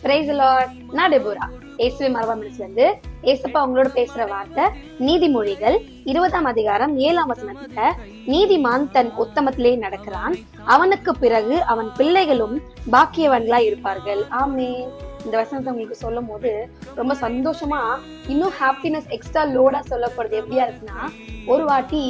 Praise the Lord. நான் Deborah. இயேசுவே மரபாமணில இருந்து ஏசப்பா அவங்களோட பேசுற வார்த்தை நீதிமொழிகள் 20ஆம் அதிகாரம் 7ஆம் வசனத்துல, நீதிமான் தன் உத்தமத்திலே நடக்கிறான், அவனுக்கு பிறகு அவன் பிள்ளைகளும் பாக்கியவான்களா இருப்பார்கள். ஆமென். இந்த வசனத்தை உங்களுக்கு சொல்லும் போது ரொம்ப சந்தோஷமா, இன்னும் ஹாப்பினஸ் எக்ஸ்ட்ரா லோடா சொல்லப்படுது. எப்படியா இருக்குன்னா, ஒரு வாட்டி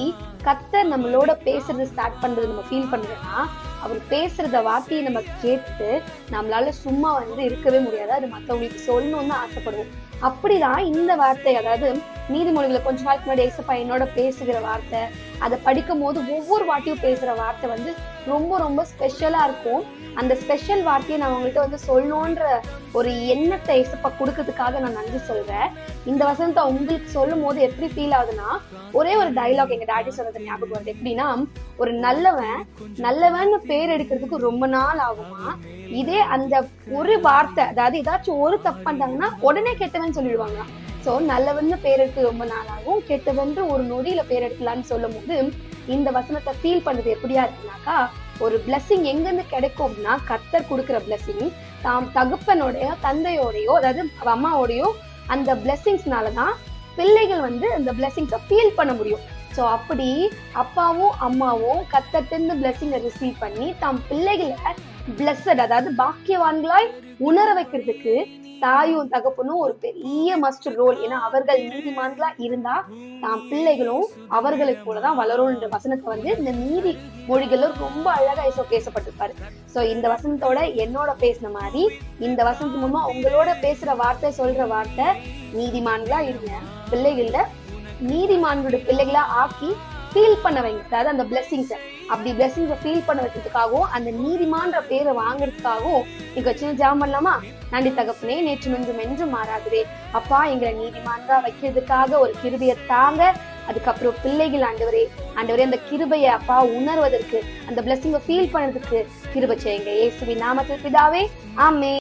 கர்த்தர் நம்மளோட பேசுறது ஸ்டார்ட் பண்றது நம்ம ஃபீல் பண்றோம்னா, அவர் பேசுறத வார்த்தையை நம்ம கேட்டு நம்மளால சும்மா இருக்கவே முடியாது. அது மற்றவங்களுக்கு சொல்லணும்னு ஆசைப்படுவோம். அப்படிதான் இந்த வார்த்தை, அதாவது நீதிமொழிகளை கொஞ்ச நாளுக்கு முன்னாடி ஏசப்பா என்னோட பேசுகிற வார்த்தை, அதை படிக்கும் போது ஒவ்வொரு வார்த்தையும் பேசுற வார்த்தை ரொம்ப ரொம்ப ஸ்பெஷலா இருக்கும். அந்த ஸ்பெஷல் வார்த்தையை நான் உங்கள்கிட்ட சொல்லணும்ன்ற ஒரு எண்ணத்தை ஏசப்பா கொடுக்கறதுக்காக நான் நன்றி சொல்றேன். இந்த வசனத்தை உங்களுக்கு சொல்லும் போது எப்படி ஃபீல் ஆகுதுன்னா, ஒரே ஒரு டைலாக் எங்க டாடி சொன்னது ஞாபகம் வருது. எப்படின்னா, ஒரு நல்லவன் பேர் எடுக்கிறதுக்கு ரொம்ப நாள் ஆகுமா, இதே அந்த ஒரு வார்த்தை, அதாவது ஏதாச்சும் ஒரு தப்பு பண்றாங்கன்னா உடனே கெட்டவன் சொல்லிடுவாங்க. சோ நல்லவன்னு பேர் எடுத்து ரொம்ப நாள் ஆகும், கெட்டவன்று ஒரு நொடியில பேர் எடுக்கலான்னு சொல்லும் போது இந்த வசனத்தை ஃபீல் பண்றது எப்படியா இருக்குனாக்கா, ஒரு பிளஸிங் எங்க இருந்து கிடைக்கும்னா, கர்த்தர் கொடுக்கிற பிளஸிங் தாம் தகப்பனோடைய தந்தையோடையோ, அதாவது அம்மாவோடையோ அந்த பிளஸிங்ஸ்னாலதான் பிள்ளைகள் அந்த பிளஸிங்ஸை ஃபீல் பண்ண முடியும். ஸோ அப்படி அப்பாவும் அம்மாவும் கர்த்தர்ட்ட பிளஸிங்கை ரிசீவ் பண்ணி தாம் பிள்ளைகளை பிளஸட், அதாவது பாக்கியவான்களாய் உணர வைக்கிறதுக்கு தாயும் தகப்பனும் ஒரு பெரிய மஸ்ட் ரோல். ஏன்னா அவர்கள் நீதிமான்களா இருந்தா தாம் பிள்ளைகளும் அவர்களை போலதான் வளரும்ன்ற வசனத்தை இந்த நீதி மொழிகள்ல ரொம்ப அழகா பேசப்பட்டிருப்பாரு. சோ இந்த வசனத்தோட என்னோட பேசின மாதிரி இந்த வசனத்து மூலமா உங்களோட பேசுற வார்த்தை, சொல்ற வார்த்தை, நீதிமான்களா இருங்க, பிள்ளைகள்ல நீதிமான்களோட பிள்ளைகளா ஆக்கி ஃபீல் பண்ண வைங்க. அதாவது அந்த பிளெஸிங்ஸை அப்படி பிளெஸிங்ஸை ஃபீல் பண்ண வைக்கிறதுக்காகவும் அந்த நீதிமான்ற பேரை வாங்குறதுக்காகவும் நீங்க சின்ன ஜெபம் பண்ணலாமா? நன்றி தகப்பனே, நேற்று என்றும் மாறாதே அப்பா, எங்களை நீதிமான்களா வைக்கிறதுக்காக ஒரு கிருபையை தாங்க. அதுக்கப்புறம் பிள்ளைகள் ஆண்டவரே அந்த கிருபையை அப்பா உணர்வதற்கு, அந்த பிளெஸிங்கை ஃபீல் பண்றதுக்கு கிருபை செய்யுங்க. இயேசுவின் நாமத்தில் பிதாவே, ஆமென்.